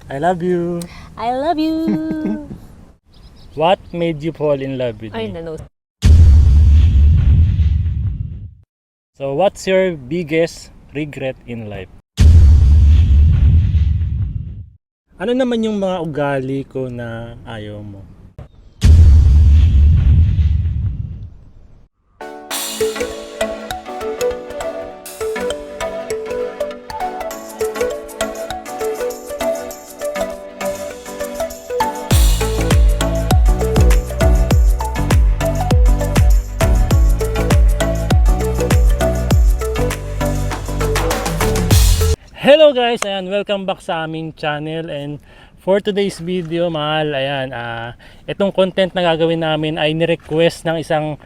I love you. I love you. What made you fall in love with Ay, me? nano. So, what's your biggest regret in life? Ano naman yung mga ugali ko na ayaw mo? Hello guys, ayan, welcome back sa aming channel, and for today's video, mahal, ayan, itong content na gagawin namin ay ni-request ng isang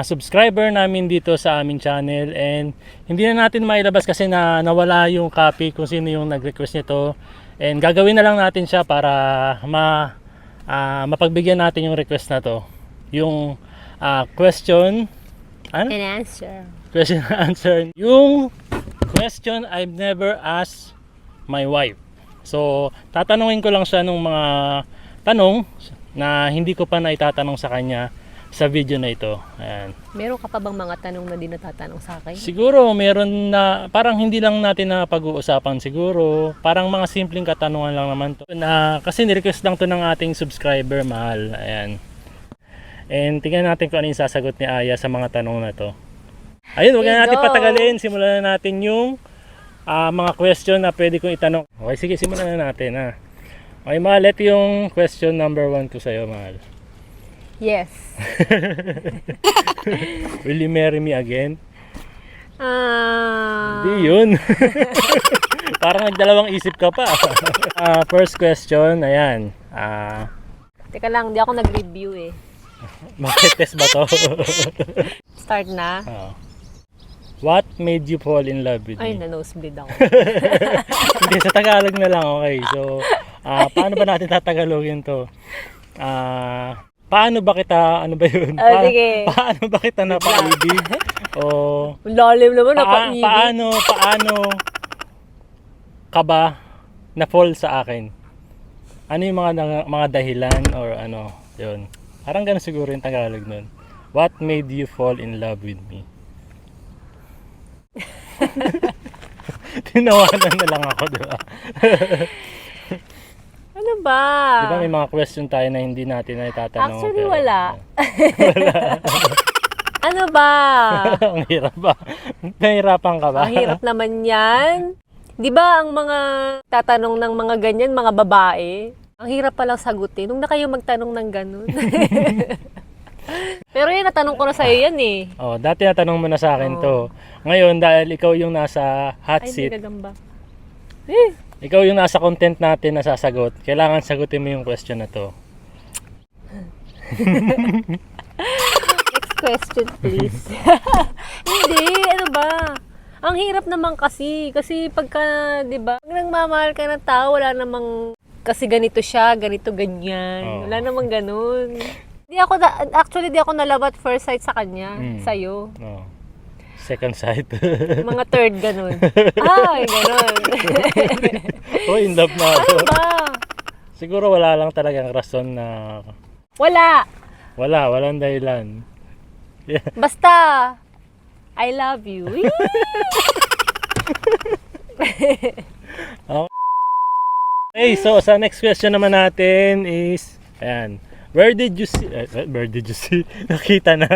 subscriber namin dito sa aming channel, and hindi na natin mailabas kasi nawala yung copy kung sino yung nag-request nito, and gagawin na lang natin siya para mapagbigyan natin yung request na to, yung question An answer. question and answer, yung question I've never asked my wife. So, tatanungin ko lang siya ng mga tanong na hindi ko pa naitatanong sa kanya sa video na ito. Ayan. Meron ka pa bang mga tanong na di natatanong sa akin? Siguro meron na parang hindi lang natin na pag-uusapan siguro. Parang mga simpleng katanungan lang naman to. Na kasi ni-request lang to ng ating subscriber, mahal. Ayan. And tingnan natin kung ano yung sasagot ni Aya sa mga tanong na to. Ayun, huwag na natin patagalin. Simulan na natin yung mga question na pwede kong itanong. Okay, sige, simulan na natin. Okay, mahal, ito yung question number 1 ko sa'yo, mahal. Yes. Will you marry me again? Hindi Ah. yun. Parang nagdalawang isip ka pa. First question, ayan. Teka lang, di ako nag-review eh. Makitest ba to? Start na. What made you fall in love with Ay, me? na-nosebleed ako. Hindi, sa Tagalog na lang, okay. So, paano ba natin tatagalogin to? Paano ba kita, ano ba yun? Sige. Paano ba kita napaibig? O, Ang lalim naman, napaibig. paano ka ba na-fall sa akin? Ano yung mga dahilan or ano, yun. Parang ganun siguro yung Tagalog nun. What made you fall in love with me? Tinawanan na lang ako, di ba? Ano ba? Di ba may mga question tayo na hindi natin na itatanong? Actually, pero- wala. Ano ba? Ang hirap ba? Nahirapan ka ba? Ang hirap naman yan. Di ba ang mga tatanong ng mga ganyan, mga babae, ang hirap palang sagutin. Nung na kayo magtanong ng ganun. Pero yun, natanong ko na sa'yo yan eh. Oh, dati natanong mo na sa akin to. Ngayon, dahil ikaw yung nasa hot Ay, seat, hindi gagamba. ikaw yung nasa content natin na sasagot, kailangan sagutin mo yung question na to. Next question, please. Hindi, ano ba? Ang hirap naman kasi pagka, 'di ba? Pag nagmamahal ka ng tao, wala namang kasi ganito siya, ganito ganyan. Oo. Wala namang ganun. Actually di ako nalabat first sight sa kanya, sa'yo. Oh. Second sight. Mga third ganun. Ay, ganun. Oh, in love na ako. Ano ba? Siguro wala lang talagang rason na Wala. walang dahilan. Yeah. Basta, I love you. Whee! Okay, so sa next question naman natin is, ayan, where did you see, nakita na.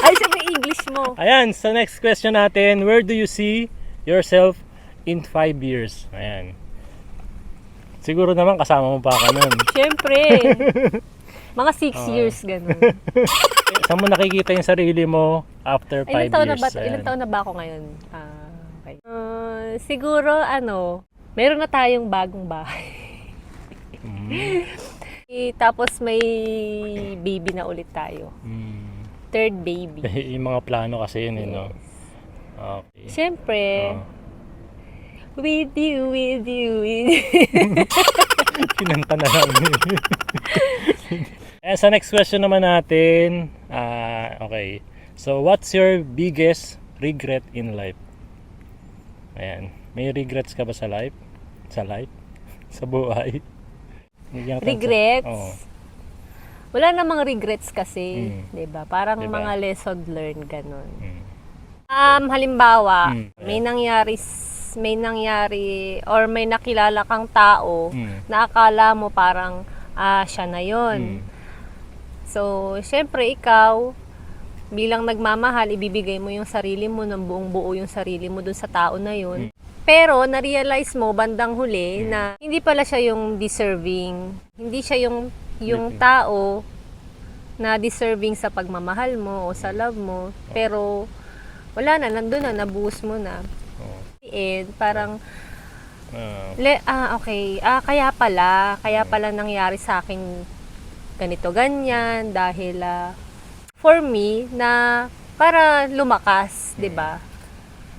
Ay, sabi English mo. Ayan, sa next question natin, where do you see yourself in 5 years? Ayan. Siguro naman kasama mo pa ka nun. Siyempre. Mga 6 years, ganun. Saan mo nakikita yung sarili mo after 5 Ilan taon na years? ba, ilan taon na ba ako ngayon? Okay. Siguro, meron na tayong bagong bahay. Tapos may baby na ulit tayo. Third baby. Yung mga plano kasi yun, no? Okay. Siyempre, Oh. with you. Kinanta na lang. And sa next question naman natin, okay. So, what's your biggest regret in life? Ayan. May regrets ka ba sa life? Sa life? Sa buhay? Bigyan ka- Regrets? Oo. Wala namang regrets kasi, Mm. 'di ba? Parang Diba? mga lesson learned ganun. Mm. Halimbawa, Mm. may nangyari or may nakilala kang tao Mm. na akala mo parang siya na 'yon. Mm. So, syempre ikaw bilang nagmamahal, ibibigay mo yung sarili mo ng buong buo yung sarili mo dun sa tao na 'yon. Pero na-realize mo bandang huli na hindi pala siya yung deserving. Hindi siya yung tao na deserving sa pagmamahal mo o sa love mo. Pero wala na, nandun na, nabuhos mo na. Oo. And parang Ah, okay. Kaya pala nangyari sa akin ganito ganyan dahil for me na para lumakas, 'di ba?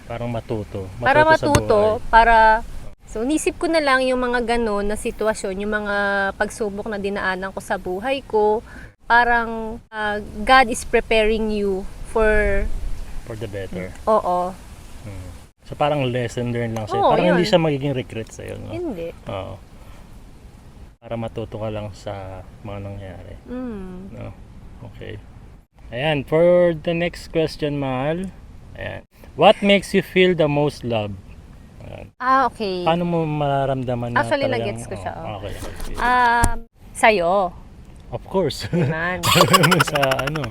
parang matuto. Para sa matuto, buhay. so nisip ko na lang yung mga ganun na sitwasyon, yung mga pagsubok na dinaanan ko sa buhay ko, parang God is preparing you for, For the better. oo, Mm. So parang lesson learned lang sa'yo. Oo, Parang hindi yun. siya magiging regret sa'yo. No? hindi. Oo. Para matuto ka lang sa mga nangyari. No? Okay. Ayan, for the next question, Mahal. Ayan. What makes you feel the most loved? Ayan. Okay. Paano mo mararamdaman na Actually, talagang... nagets ko siya, oh. Okay. Sa'yo, Of course. man. Sa ano?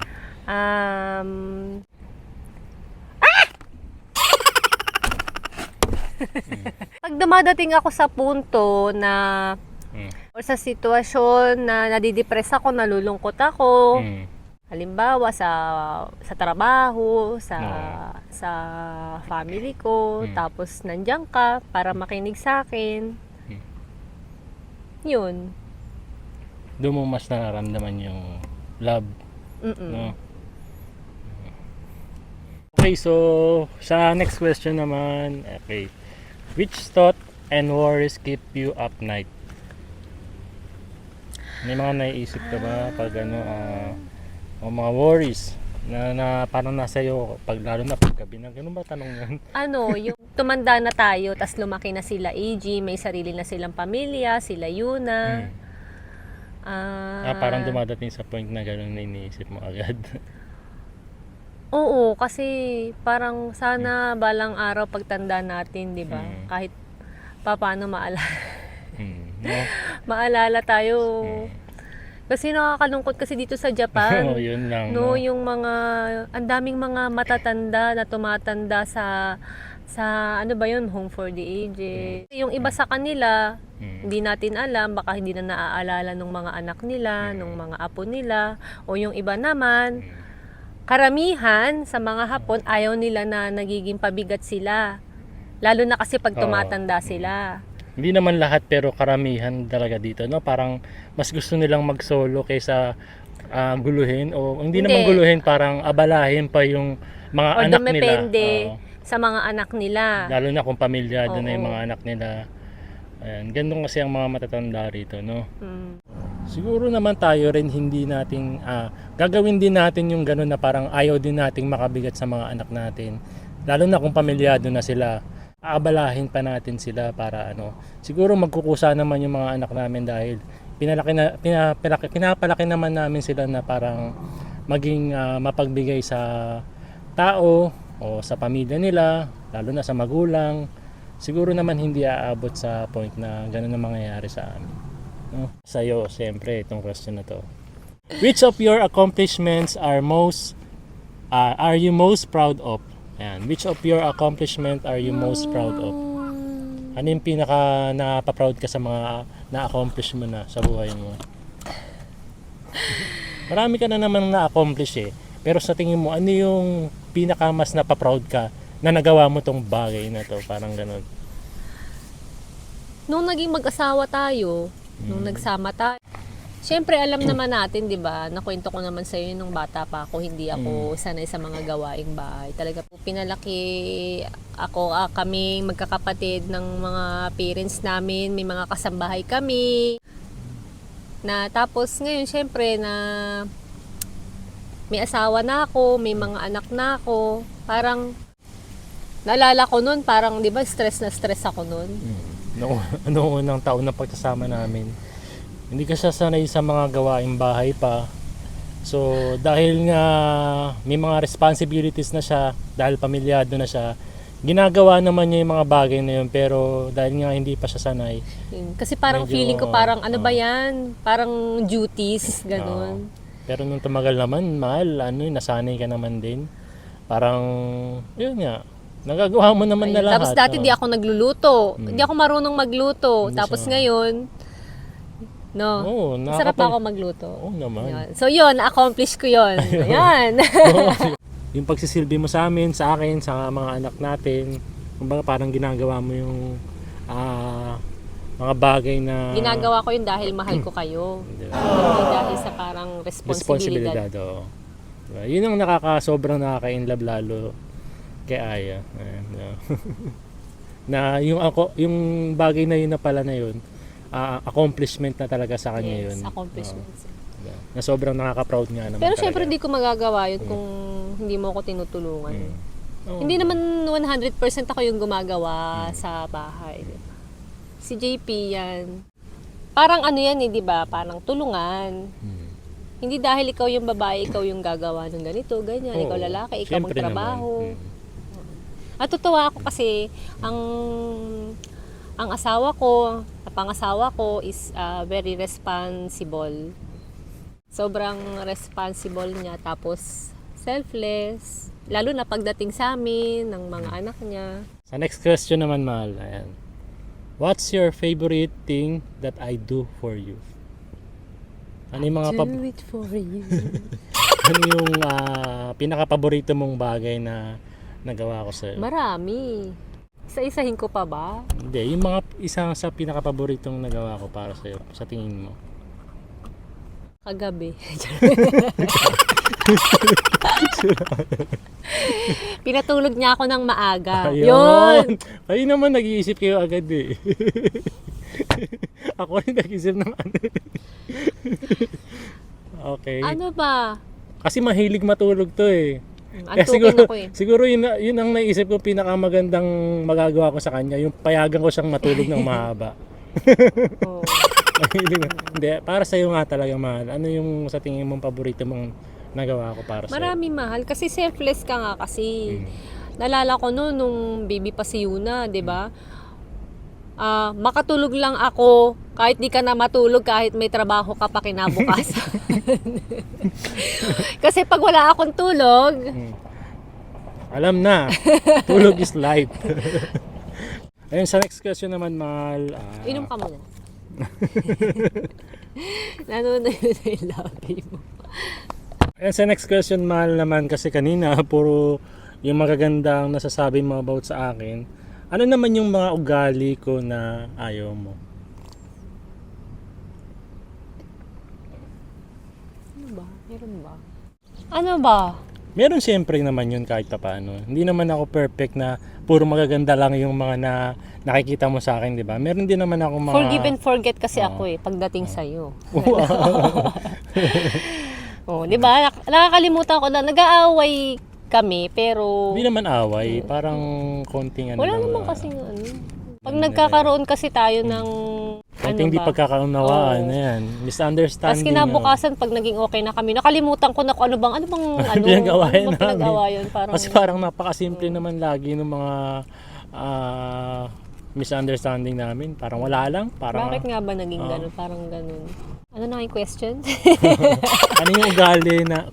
Pag dumadating ako sa punto na Mm. or sa sitwasyon na nadidepress ako, nalulungkot ako, Mm. halimbawa sa trabaho, sa family ko, Mm. tapos nandiyan ka para makinig sa akin. Yun. Doon mo mas nararamdaman yung love. Mm-mm. No? Okay, so sa next question naman, okay. Which thought and worries keep you up night? May mga naiisip ka ba pag ano, o mga worries na parang nasa iyo pag lalo na pag gabi na, ganun ba tanong yan? Yung tumanda na tayo, tas lumaki na sila AG, may sarili na silang pamilya, sila Yuna. Parang dumadating sa point na ganun na iniisip mo agad. Oo, kasi parang sana balang araw pagtanda natin, 'di ba? Mm. Kahit papaano No? maalala tayo. Kasi nakakalungkot kasi dito sa Japan. Oo, yun lang. No, yung mga ang daming mga matatanda na tumatanda sa ano ba yun, home for the aged. Yung iba sa kanila, hindi natin alam, baka hindi na naaalala ng mga anak nila, ng mga apo nila, o yung iba naman, karamihan sa mga Hapon, ayaw nila na nagiging pabigat sila. Lalo na kasi pag tumatanda sila. Hindi naman lahat pero karamihan talaga dito, no? Parang mas gusto nilang mag-solo kaysa guluhin o hindi naman guluhin, parang abalahin pa yung mga Or anak nila. dumepende sa mga anak nila. Lalo na kung pamilyado na yung Oo. mga anak nila. Ayan, ganun kasi ang mga matatanda rito, no? Siguro naman tayo rin hindi nating gagawin din natin yung ganun na parang ayaw din nating makabigat sa mga anak natin. Lalo na kung pamilyado na sila, aabalahin pa natin sila para ano. Siguro magkukusa naman yung mga anak namin dahil pinapalaki naman namin sila na parang maging mapagbigay sa tao o sa pamilya nila, lalo na sa magulang. Siguro naman hindi aabot sa point na ganun na mangyayari sa amin. No? Sa'yo, siyempre, itong question na to. Which of your accomplishments are you most proud of? Ayan. Which of your accomplishment are you most proud of? Ano yung pinaka napaproud ka sa mga na-accomplish mo na sa buhay mo? Marami ka na naman na-accomplish eh. Pero sa tingin mo, ano yung pinaka mas napaproud ka na nagawa mo tong bagay na to? Parang ganun. Nung naging mag-asawa tayo, nung nagsama tayo, syempre alam naman natin, 'di ba? Nakwento ko naman sa iyo nung bata pa ako, hindi ako sanay sa mga gawaing bahay. Talaga po pinalaki ako, kami magkakapatid ng mga parents namin, may mga kasambahay kami. Na tapos ngayon syempre na may asawa na ako, may mga anak na ako. Parang naalala ko noon, parang 'di ba stress na stress ako noon. noong unang taon na pagsasama namin. Hindi ka siya sanay sa mga gawaing bahay pa. So, dahil nga may mga responsibilities na siya, dahil pamilyado na siya, ginagawa naman niya yung mga bagay na yun, pero dahil nga hindi pa siya sanay. Yun. Kasi parang Medyo, feeling ko parang ano ba yan? Parang duties, ganun. Pero nung tumagal naman, mahal, nasanay ka naman din. Parang, yun nga, nagagawa mo naman na Ayun. lahat. Tapos dati di ako nagluluto. Hindi ako marunong magluto. Hindi Tapos siya. ngayon, no, Oo, masarap ako magluto. Oo naman. Yun. So yun, na-accomplish ko yun. Ayan. Yung pagsisilbi mo sa amin, sa akin, sa mga anak natin, kumbaga parang ginagawa mo yung mga bagay na Ginagawa ko yun dahil mahal ko kayo. Diba? Hindi dahil sa parang responsibilidad. Oo. Diba? Yun ang sobrang nakaka-inlove lalo kay Aya. Ayan, no? Na yung bagay na yun na pala na yun, accomplishment na talaga sa kanya yun. Yes, accomplishments. Diba? Na sobrang nakaka-proud nga naman Pero talaga. syempre di ko magagawa yun kung hindi mo ako tinutulungan. Oo. Hindi naman 100% ako yung gumagawa sa bahay. Diba? Si JP yan. Parang ano yan di ba? Parang tulungan. Hindi dahil ikaw yung babae, ikaw yung gagawa ng ganito, ganyan. Oo. Ikaw lalaki, ikaw Syempre magtrabaho. naman. At tutuwa ako kasi ang asawa ko, pangasawa ko is very responsible. Sobrang responsible niya, tapos selfless, lalo na pagdating sa amin ng mga anak niya. Sa next question naman, mahal. Ayan. What's your favorite thing that I do for you? Ano yung mga Do it for you. ano yung pinaka-paborito mong bagay na nagawa ko sa'yo? Marami. Isa-isahin ko pa ba? Hindi, yung mga isang sa pinaka-paboritong nagawa ko para sa'yo, sa tingin mo. Kagabi. Pinatulog niya ako ng maaga. Yun! Ayun naman, nag-iisip kayo agad eh. Ako rin nag-iisip ng ano. Okay. Ano ba? Kasi mahilig matulog to eh. Antukin ako eh. Siguro yun ang naisip ko pinakamagandang magagawa ko sa kanya, yung payagan ko siyang matulog ng mahaba. Oo. Hindi, para sa'yo nga talaga, mahal. Ano yung sa tingin mong paborito mong nagawa ko para sa'yo? Marami, mahal. Kasi selfless ka nga kasi. Nalala ko noon nung baby pa si Yuna, di ba? Makatulog lang ako kahit di ka na matulog, kahit may trabaho ka pa kinabukasan. Kasi pag wala akong tulog, alam na, tulog is life. Ayun, sa next question naman, mahal. inom ka muna. Nanonood na yung labi mo. Ayun, sa next question, mahal naman, kasi kanina puro yung magagandang nasasabi mo about sa akin. Ano naman yung mga ugali ko na ayaw mo? Ano ba? Meron ba? Ano ba? Meron siyempre naman yun kahit pa paano. Hindi naman ako perfect na puro magaganda lang yung mga nakikita mo sa akin, di ba? Meron din naman ako mga... Forgive and forget kasi ako eh, pagdating sa'yo. Oh, di ba? Nakakalimutan ko na, nag-aaway kami, pero... Hindi naman away, parang konting ano Wala lang, naman kasing ano. Pag nagkakaroon kasi tayo ng... konting di pagkakaunawaan, yan. Misunderstanding. Tapos kinabukasan, pag naging okay na kami, nakalimutan ko na kung ano bang pinag-awayan namin. pinag-awayan. Kasi parang napakasimple naman lagi ng mga misunderstanding namin. Parang wala lang. Parang, Bakit nga ba naging ganun? Parang ganun. Ano na yung question? ano yung ugali na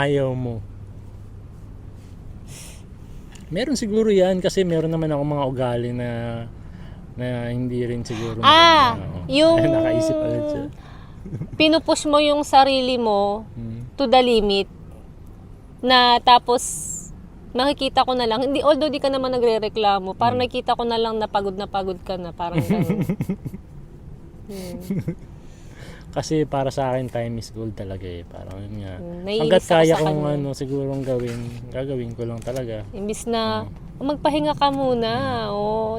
ayaw mo? Meron siguro yan kasi meron naman ako mga ugali na hindi rin siguro. Yung nakaisip agad siya. pinupush mo yung sarili mo to the limit na tapos makikita ko na lang, hindi, although di ka naman nagre-reklamo, parang nakita ko na lang na pagod ka na, parang ganun. Kasi para sa akin time is gold talaga eh. Parang yun nga. Naiinis Hanggat ako kaya sa kong kanya. sigurong gagawin ko lang talaga. Imbis na magpahinga ka muna,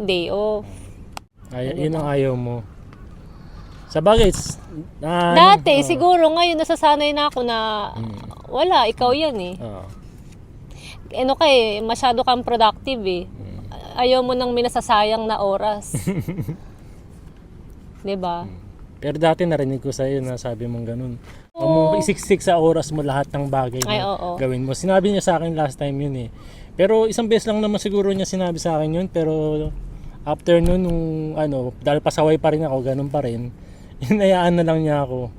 day off. Yun ang ayaw mo. Sa bagay, Dati, siguro ngayon nasasanay na ako na wala, ikaw yan eh. Ano ka eh, masyado kang productive eh. Ayaw mo nang minasasayang na oras. 'Di ba? Pero dati narinig ko sa'yo na sabi mong ganun. Huwag mong isiksik sa oras mo lahat ng bagay Ay, na oo. gawin mo. Sinabi niya sa akin last time yun eh. Pero isang beses lang naman siguro niya sinabi sa akin yun. Pero after nun, nung dahil pasaway pa rin ako, ganun pa rin. Hinayaan na lang niya ako.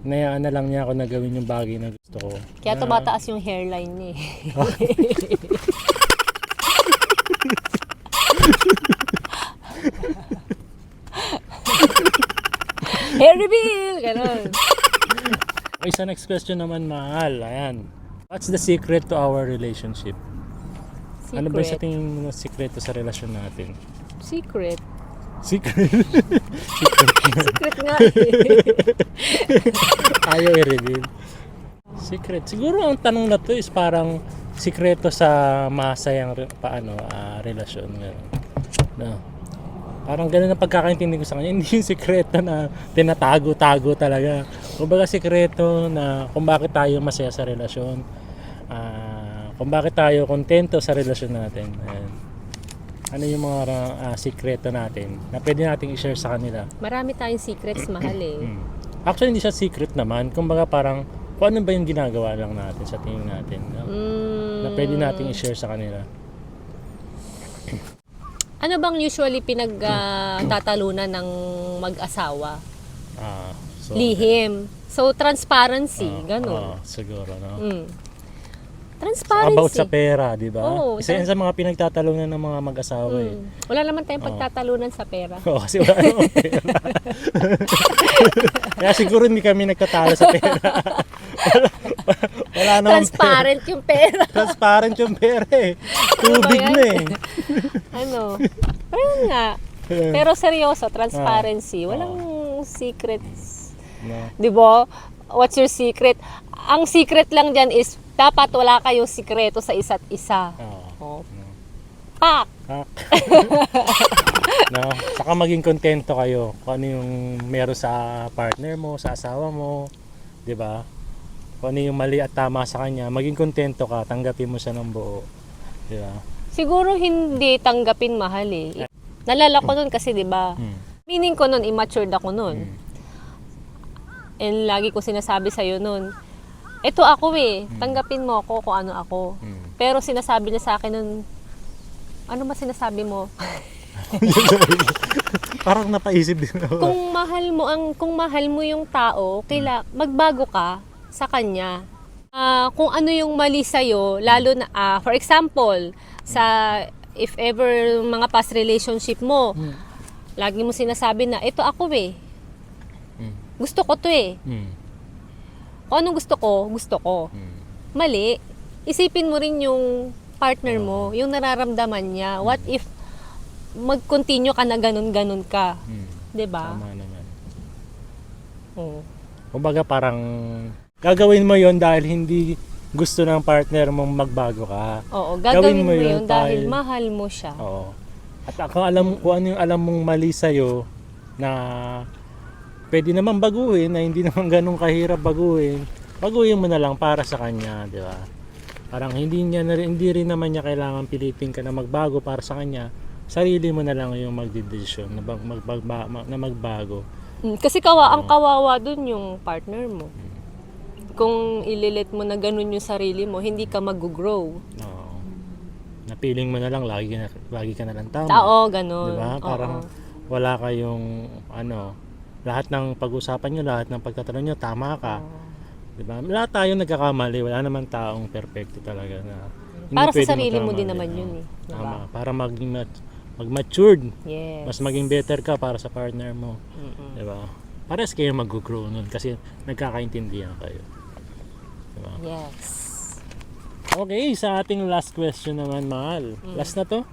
Hinayaan na lang niya ako na gawin yung bagay na gusto ko. Kaya tumataas yung hairline niya eh. Hair reveal! Ganon. Okay, sa next question naman, mahal. Ayan. What's the secret to our relationship? Ano ba sa tingin mo na sikreto sa relasyon natin? Secret. Secret? Secret nga eh. Ayaw i-reveal. Secret. Siguro ang tanong na to is parang sikreto sa masayang relasyon. Gano'n. No. Parang ganun ang pagkakaintindi ko sa kanya. Hindi yung sikreto na tinatago-tago talaga. Kumbaga sikreto na kung bakit tayo masaya sa relasyon. Kung bakit tayo kontento sa relasyon natin. Ayan. Ano yung mga sikreto natin na pwede nating i-share sa kanila. Marami tayong secrets, mahal eh. Actually, hindi siya secret naman. Kumbaga parang kung ano ba yung ginagawa lang natin sa tingin natin. No? Na pwede nating i-share sa kanila. Ano bang usually pinagtatalunan ng mag-asawa? So, Lihim. So, transparency. Ganon. Siguro, no? Transparency. About sa pera, di ba? Oo, Isa yan sa mga pinagtatalunan ng mga mag-asawa eh. Wala naman tayong pagtatalunan sa pera. Oo, kasi wala namang pera. Kaya siguro hindi kami nagtatalo sa pera. Wala namang Transparent yung pera. Transparent yung pera eh. Tubig ba yan? na eh. Pero nga. Pero seryoso, transparency. Walang secrets. No. Di ba? What's your secret? Ang secret lang dyan is dapat wala kayong sikreto sa isa't isa. Oo. Pak! No? Saka maging kontento kayo kung ano yung meron sa partner mo, sa asawa mo, 'di ba? Kung ano yung mali at tama sa kanya, maging kontento ka, tanggapin mo siya ng buo, 'di ba? Siguro hindi tanggapin, mahal eh. Nalala ko nun kasi 'di ba? Meaning ko nun, immature ako nun. And lagi ko sinasabi sa iyo nun, ito ako eh, tanggapin mo ako kung ano ako. Pero sinasabi niya sa akin nun, ano ba sinasabi mo? Parang napaisip din ako. Kung mahal mo yung tao, magbago ka sa kanya. Kung ano yung mali sa'yo, lalo na, for example, if ever mga past relationship mo, lagi mo sinasabi na, ito ako eh. Gusto ko to eh. Kung anong gusto ko. Mali. Isipin mo rin yung partner mo, yung nararamdaman niya. What if mag-continue ka na ganun-ganun ka? 'Di ba? Tama naman. Oo. Kumbaga parang gagawin mo yon dahil hindi gusto ng partner mong magbago ka. Oo, gagawin mo yun dahil mahal mo siya. Oo. At kung ano yung alam mong mali sa'yo na pwede naman baguhin, na hindi naman ganun kahirap baguhin mo na lang para sa kanya, di ba? Parang hindi rin naman niya kailangan pilitin ka na magbago para sa kanya. Sarili mo na lang yung magdedesisyon na magbago. Kasi ang kawawa dun yung partner mo. Kung ililit mo na ganun yung sarili mo, hindi ka mag-grow. Oo. Napiling mo na lang lagi ka na lang tama. Oo, ganun. Di ba? Parang wala kayong lahat ng pag-usapan nyo, lahat ng pagtatanong nyo, tama ka. Diba? Lahat tayo nagkakamali, wala naman taong perfecto talaga na hindi para sa pwede sarili mo magkamali. din naman yun eh. Diba? Tama, para mag-matured. Yes. Mas maging better ka para sa partner mo. Diba? Pares kayo mag-grow nun kasi nagkakaintindihan kayo. Diba? Yes. Okay, sa ating last question naman, mahal. Last na to?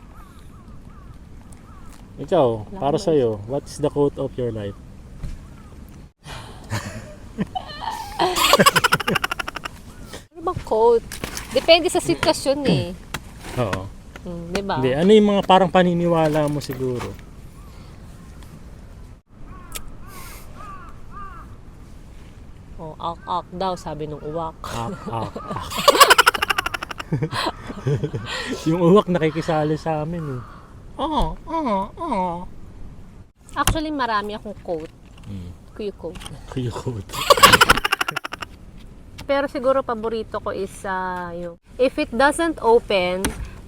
Ikaw, para sa'yo, what is the quote of your life? Ano bang quote? Depende sa sitwasyon eh. Oo. Diba? Hindi, ano yung mga parang paniniwala mo siguro? Ak daw, sabi nung uwak. Ak. Yung uwak nakikisali sa amin eh. Actually, marami akong quote. Kuya quote. Kuya quote. Pero siguro paborito ko is yung, if it doesn't open,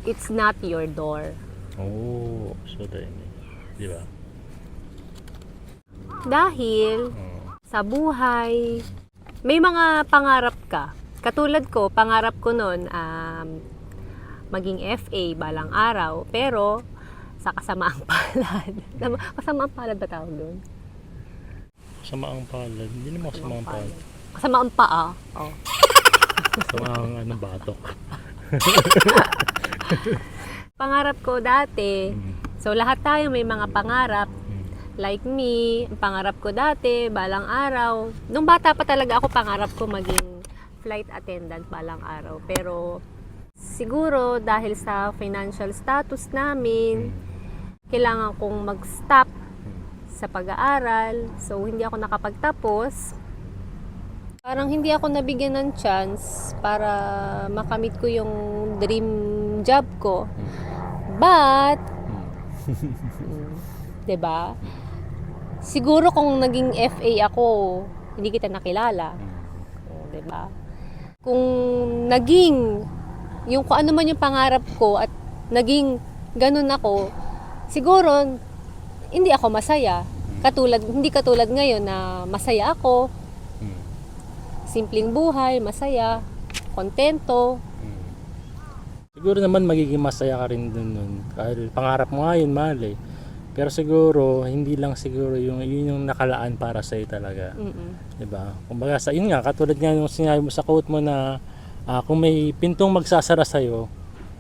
it's not your door. Oh, so di ba? Dahil sa buhay, may mga pangarap ka. Katulad ko, pangarap ko noon maging FA balang araw, pero sa kasamaang palad. Kasamaang palad ba tawag doon? Kasamaang palad. Hindi naman kasamaang palad. Kasamaang paa. Oh. Kasamaang batok. Pangarap ko dati, so lahat tayo may mga pangarap. Like me, ang pangarap ko dati, balang araw. Nung bata pa talaga ako, pangarap ko maging flight attendant balang araw. Pero siguro dahil sa financial status namin, kailangan kong mag-stop sa pag-aaral. So hindi ako nakapagtapos. Parang hindi ako nabigyan ng chance para makamit ko yung dream job ko. But, 'di ba? Siguro kung naging FA ako, hindi kita nakilala. 'Di ba? Kung naging yung kung ano man yung pangarap ko at naging ganun ako, siguro hindi ako masaya. Hindi katulad ngayon na masaya ako. Simpleng buhay, masaya, kontento. Siguro naman magiging masaya ka rin dun nun. Dahil pangarap mo nga yun, mahal eh. Pero siguro, hindi lang siguro yun yung nakalaan para sa'yo talaga. Diba? Kumbaga, yun nga, katulad nga yung sinabi mo sa quote mo na kung may pintong magsasara sa'yo,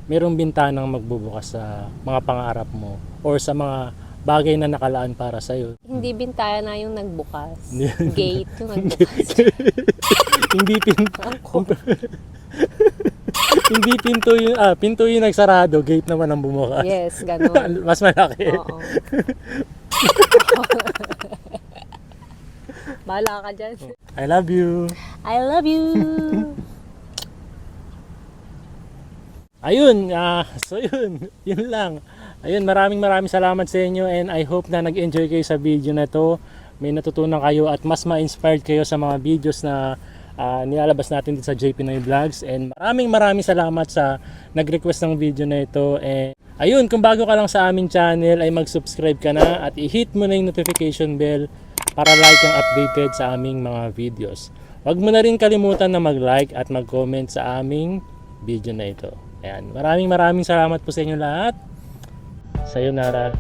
mayroong bintanang magbubukas sa mga pangarap mo or sa mga bagay na nakalaan para sa'yo. Hindi bintana na yung nagbukas. Gate yung nagbukas. Hindi hindi pinto yung nagsarado, gate naman ang bumukas. Yes, ganun. Mas malaki. Oo. Bahala ka dyan. I love you. I love you. Ayun, so yun lang. Ayun, maraming salamat sa inyo and I hope na nag-enjoy kayo sa video na to. May natutunan kayo at mas ma-inspired kayo sa mga videos na nilalabas natin dito sa JP Pinoy Vlogs. And maraming salamat sa nag-request ng video na ito. And ayun, kung bago ka lang sa aming channel ay mag-subscribe ka na at i-hit mo na yung notification bell para like kang updated sa aming mga videos. Huwag mo na rin kalimutan na mag-like at mag-comment sa aming video na ito. Ayan, maraming salamat po sa inyo lahat. Sayonara.